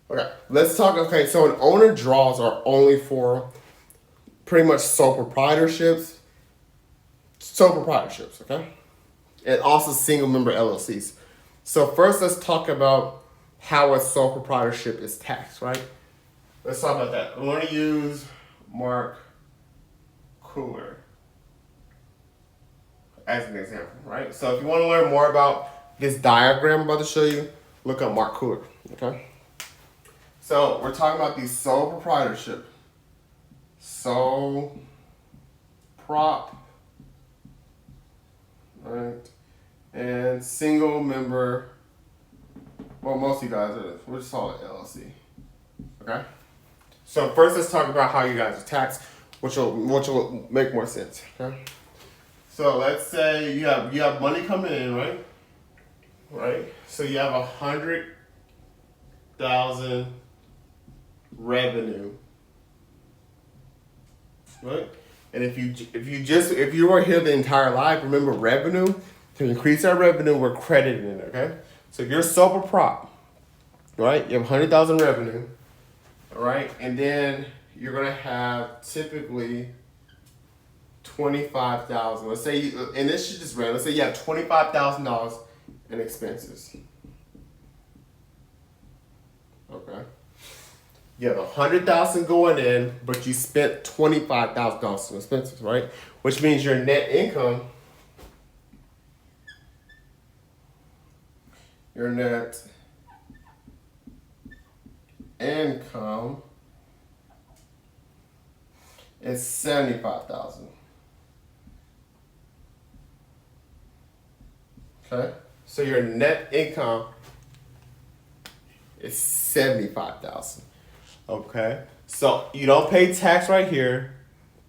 Okay, let's talk. Okay, so an owner draws are only for pretty much sole proprietorships, okay? And also single member LLCs. So first let's talk about how a sole proprietorship is taxed, right? Let's talk about that. I'm going to use Mark Cooler as an example, right? So if you want to learn more about this diagram I'm about to show you, look up Mark Cooler, okay? So we're talking about the sole proprietorship. Sole prop, right? And single member, well, most of you guys are, we'll just call it LLC, okay? So first let's talk about how you guys are taxed, which will make more sense, okay? So let's say you have money coming in, right? Right? So you have 100,000 revenue, right? And if you were here the entire life, remember revenue, to increase our revenue, we're crediting it, okay? So if you're sole prop, right? You have 100,000 revenue, all right? And then you're gonna have typically 25,000. Let's say, and this is just random. Let's say you have $25,000 in expenses. Okay. You have 100,000 going in, but you spent $25,000 in expenses, right? Which means your net income, is 75,000. Okay, so your net income is 75,000. Okay, so you don't pay tax right here,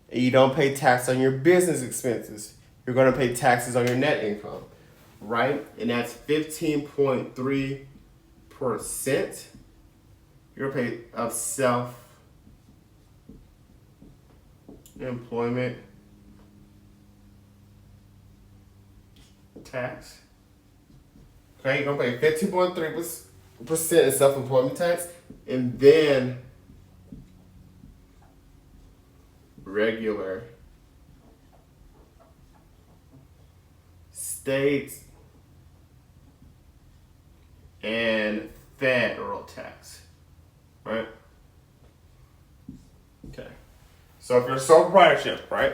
and you don't pay tax on your business expenses. You're gonna pay taxes on your net income, right? And that's 15.3%. You're gonna pay of self-employment tax. Okay, you're gonna pay 15.3% in self-employment tax, and then regular state and federal tax, right? Okay. So if you're a sole proprietorship, right?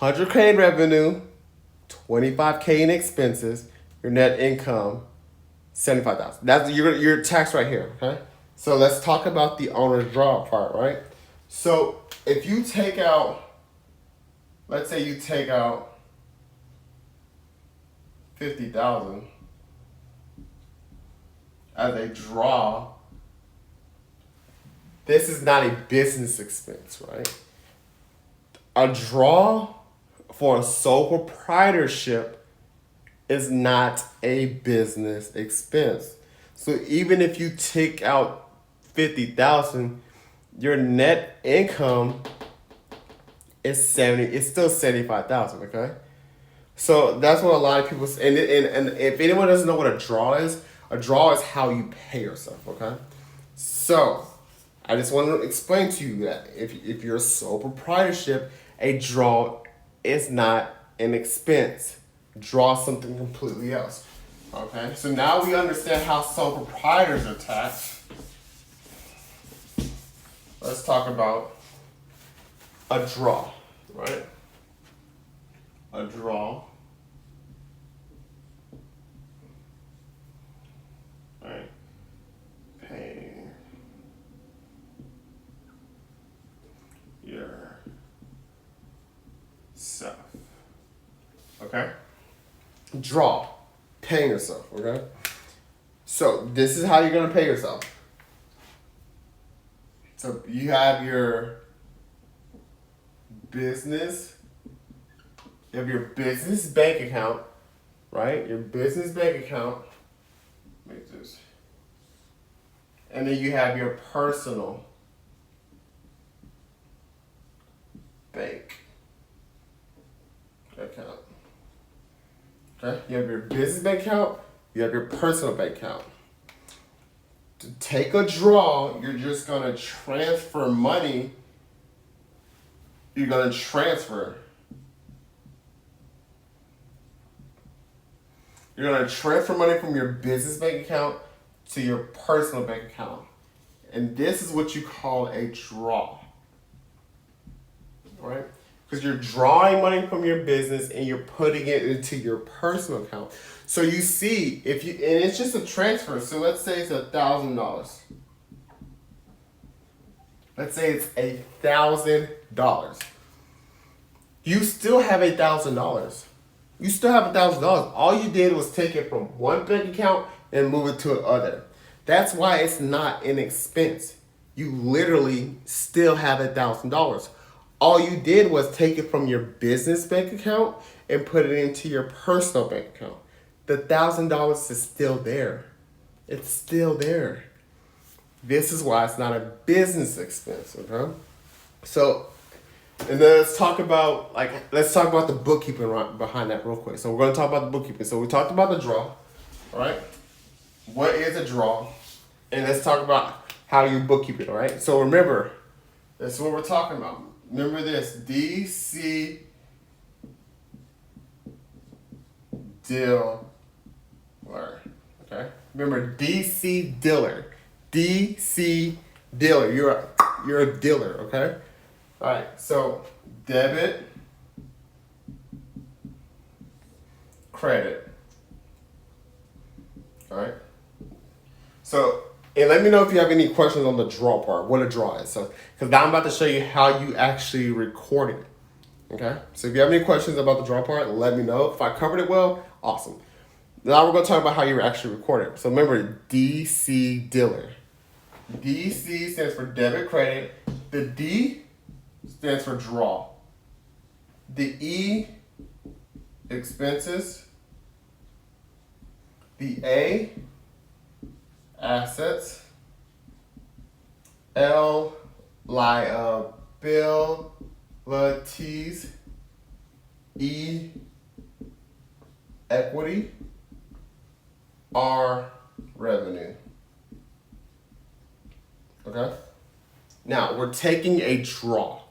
100K in revenue, 25K in expenses, your net income, 75,000. That's your tax right here, okay? So let's talk about the owner's draw part, right? So if you take out, let's say you take out 50,000 as a draw, this is not a business expense, right? A draw for a sole proprietorship is not a business expense. So even if you take out 50,000, your net income is it's still 75,000, okay? So that's what a lot of people say. And if anyone doesn't know what a draw is how you pay yourself, okay? So I just want to explain to you that if you're a sole proprietorship, a draw is not an expense. Draw something completely else. Okay, so now we understand how sole proprietors are taxed. Let's talk about a draw. right? A draw. Right? Paying yourself. Okay? Draw. Paying yourself, okay? So this is how you're gonna pay yourself. So you have your business, you have your business bank account, right? Your business bank account. Make this. And then you have your personal bank account. Okay? You have your business bank account, you have your personal bank account. To take a draw, you're just gonna transfer money. You're gonna transfer. You're gonna transfer money from your business bank account to your personal bank account. And this is what you call a draw. Right? Because you're drawing money from your business and you're putting it into your personal account. So you see, and it's just a transfer. So let's say it's $1,000. Let's say it's $1,000. You still have $1,000. You still have $1,000. All you did was take it from one bank account and move it to another. That's why it's not an expense. You literally still have $1,000. All you did was take it from your business bank account and put it into your personal bank account. The $1,000 is still there. It's still there. This is why it's not a business expense, okay? So, and then let's talk about the bookkeeping behind that real quick. So we're going to talk about the bookkeeping. So we talked about the draw, all right? What is a draw? And let's talk about how you bookkeep it, all right? So remember, that's what we're talking about. Remember this, DC dealer, okay? Remember DC dealer, DC dealer. You're a dealer, okay? All right. So debit, credit. All right. So, and let me know if you have any questions on the draw part, what a draw is. So, because now I'm about to show you how you actually record it. Okay? So if you have any questions about the draw part, let me know. If I covered it well, awesome. Now we're going to talk about how you actually record it. So remember, DC dealer. DC stands for debit credit. The D stands for draw. The E, expenses. The A, assets. L, liabilities. E, equity. R, revenue. Okay? Now, we're taking a draw.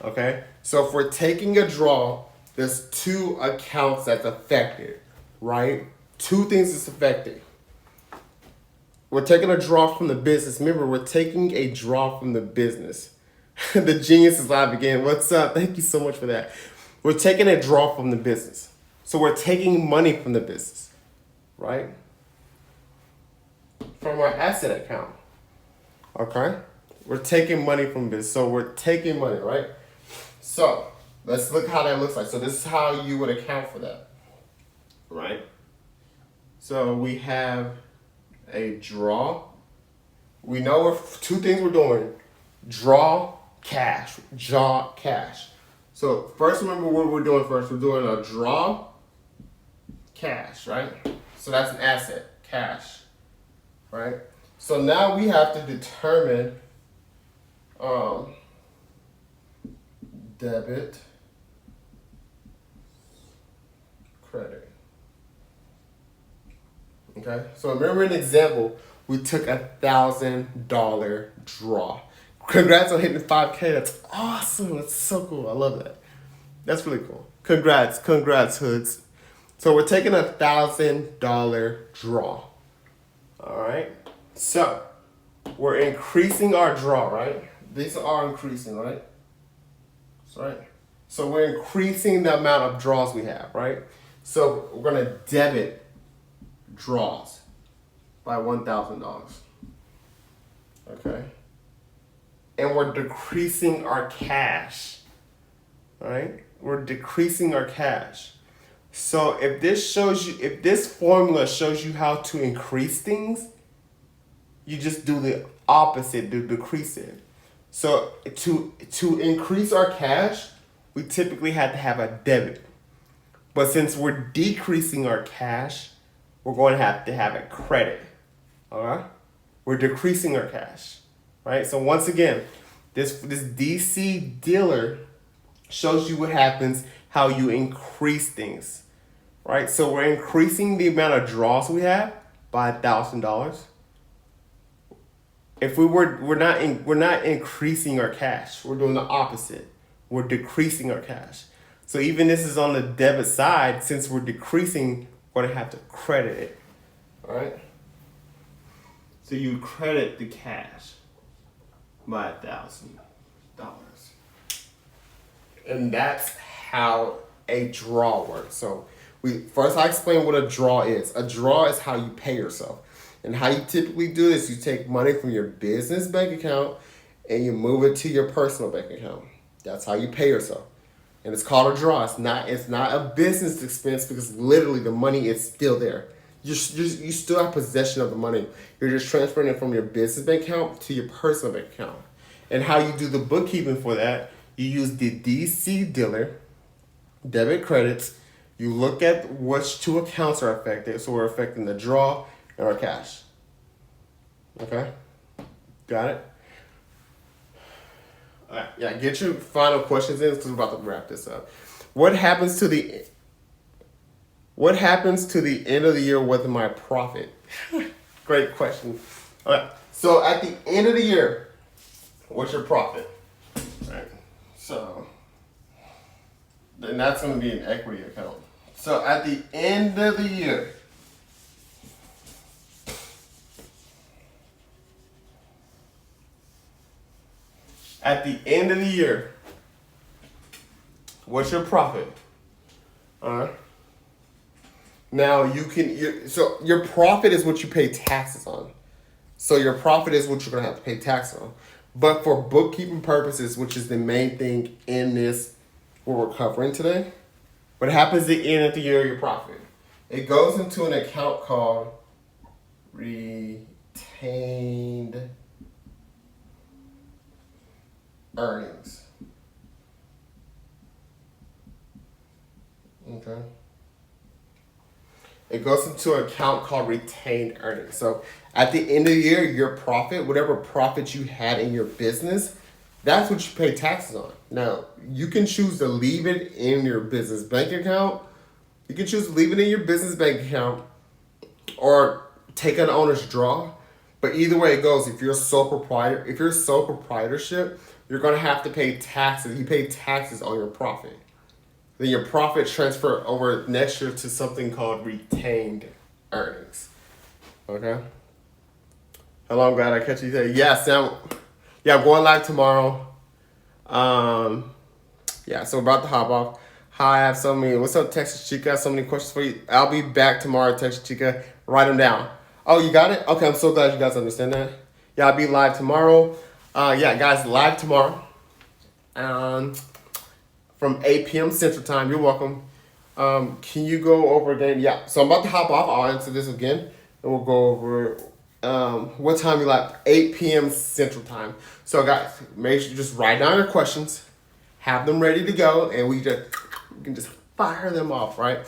Okay? So if we're taking a draw, there's two accounts that's affected, right? Two things that's affected. We're taking a draw from the business. Remember, we're taking a draw from the business. The genius is live again. What's up? Thank you so much for that. We're taking a draw from the business. So we're taking money from the business, right? From our asset account. Okay? We're taking money from business. So we're taking money, right? So let's look how that looks like. So this is how you would account for that, right? So we have a draw. We know two things we're doing. Draw, cash. Draw, cash. So first, remember what we're doing first. We're doing a draw, cash, right? So that's an asset, cash, right? So now we have to determine debit, credit. Okay, so remember an example, we took $1,000 draw. Congrats on hitting 5K. That's awesome. That's so cool. I love that. That's really cool. Congrats, hoods. So we're taking $1,000 draw. All right. So we're increasing our draw, right? These are increasing, right? That's right. So we're increasing the amount of draws we have, right? So we're going to debit draws by $1,000. Okay? And we're decreasing our cash, right? We're decreasing our cash. So if this formula shows you how to increase things, you just do the opposite to decrease it. So to increase our cash, we typically had to have a debit. But since we're decreasing our cash, we're going to have a credit. All right? We're decreasing our cash, right? So once again, this DC dealer shows you what happens, how you increase things, right? So we're increasing the amount of draws we have by $1,000. If we're not increasing our cash, we're doing the opposite. We're decreasing our cash. So even this is on the debit side, since we're decreasing, we're gonna have to credit it. All right. So you credit the cash by $1,000. And that's how a draw works. So I explain what a draw is. A draw is how you pay yourself. And how you typically do this, you take money from your business bank account and you move it to your personal bank account. That's how you pay yourself. And it's called a draw. It's not a business expense because literally the money is still there. You still have possession of the money. You're just transferring it from your business bank account to your personal bank account. And how you do the bookkeeping for that, you use the DC dealer, debit credits. You look at which two accounts are affected. So we're affecting the draw and our cash. Okay? Got it? All right. Yeah, get your final questions in because we're about to wrap this up. What happens to the end of the year with my profit? Great question. All right. So at the end of the year, what's your profit? All right. So then that's going to be an equity account. So at the end of the year, what's your profit? All right. Now your profit is what you pay taxes on. So your profit is what you're gonna have to pay taxes on. But for bookkeeping purposes, which is the main thing in this what we're covering today, what happens at the end of the year, your profit? It goes into an account called retained earnings. Okay. It goes into an account called retained earnings. So at the end of the year, your profit, whatever profit you had in your business, that's what you pay taxes on. Now, you can choose to leave it in your business bank account. You can choose to leave it in your business bank account or take an owner's draw. But either way it goes, if you're a sole proprietorship, you're going to have to pay taxes. You pay taxes on your profit. Then your profit transfer over next year to something called retained earnings. Okay? Hello, I'm glad I catch you today. Yeah, Sam. Yeah, I'm going live tomorrow. Yeah, so we're about to hop off. Hi, I have so many. What's up, Texas Chica? I have so many questions for you. I'll be back tomorrow, Texas Chica. Write them down. Oh, you got it? Okay, I'm so glad you guys understand that. Yeah, I'll be live tomorrow. Yeah, guys, live tomorrow. From 8 p.m. Central Time. You're welcome. Can you go over again? Yeah, so I'm about to hop off. I'll answer this again. And we'll go over what time you like. 8 p.m. Central Time. So, guys, make sure you just write down your questions. Have them ready to go. And we can just fire them off, right?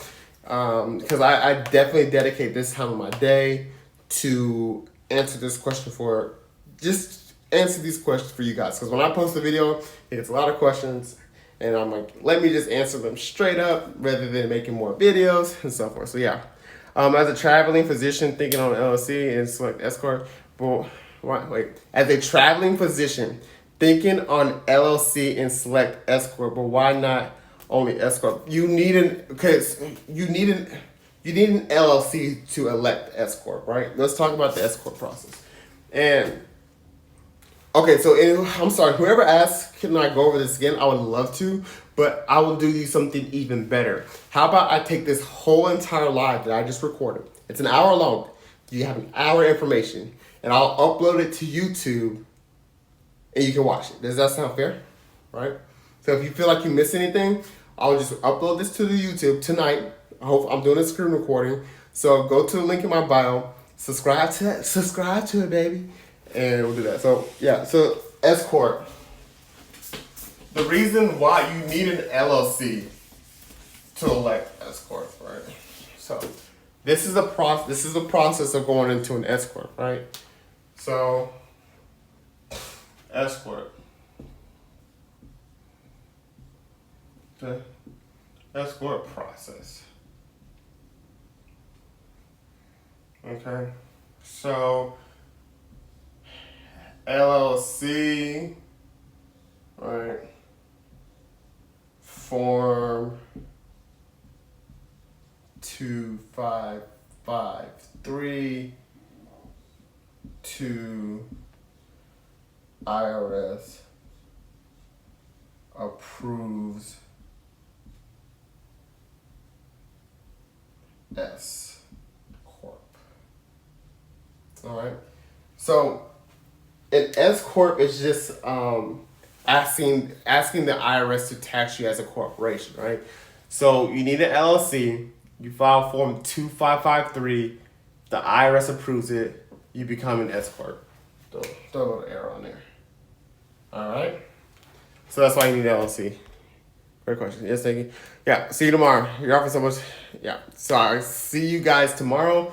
Because I definitely dedicate this time of my day to answer these questions for you guys. Because when I post a video, it gets a lot of questions. And I'm like, let me just answer them straight up rather than making more videos and so forth. So yeah, as a traveling physician thinking on LLC and select S corp, as a traveling physician thinking on LLC and select S corp, but why not only S corp? You need an LLC to elect S corp, right? Let's talk about the S corp process. And Okay, so I'm sorry, whoever asked, can I go over this again? I would love to, but I will do you something even better. How about I take this whole entire live that I just recorded? It's an hour long. You have an hour information, and I'll upload it to YouTube, and you can watch it. Does that sound fair? Right? So if you feel like you missed anything, I'll just upload this to the YouTube tonight. I hope I'm doing a screen recording. So go to the link in my bio, subscribe to it, baby. And we'll do that. So yeah, so S Corp. The reason why you need an LLC to elect S Corp, right? So this is the process of going into an S Corp, right? So S Corp. The S Corp process. Okay. So LLC, right? Form 2553 to IRS approves S Corp. All right. So an S Corp is just asking the IRS to tax you as a corporation, right? So you need an LLC. You file Form 2553. The IRS approves it. You become an S Corp. Throw a little arrow on there. All right. So that's why you need an LLC. Great question. Yes, thank you. Yeah. See you tomorrow. You're offering so much. Yeah. So I see you guys tomorrow.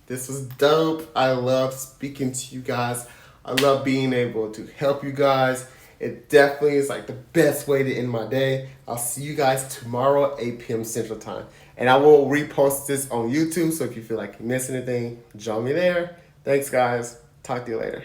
This was dope. I love speaking to you guys. I love being able to help you guys. It definitely is like the best way to end my day. I'll see you guys tomorrow, 8 p.m. Central Time. And I will repost this on YouTube, so if you feel like you missed anything, join me there. Thanks, guys. Talk to you later.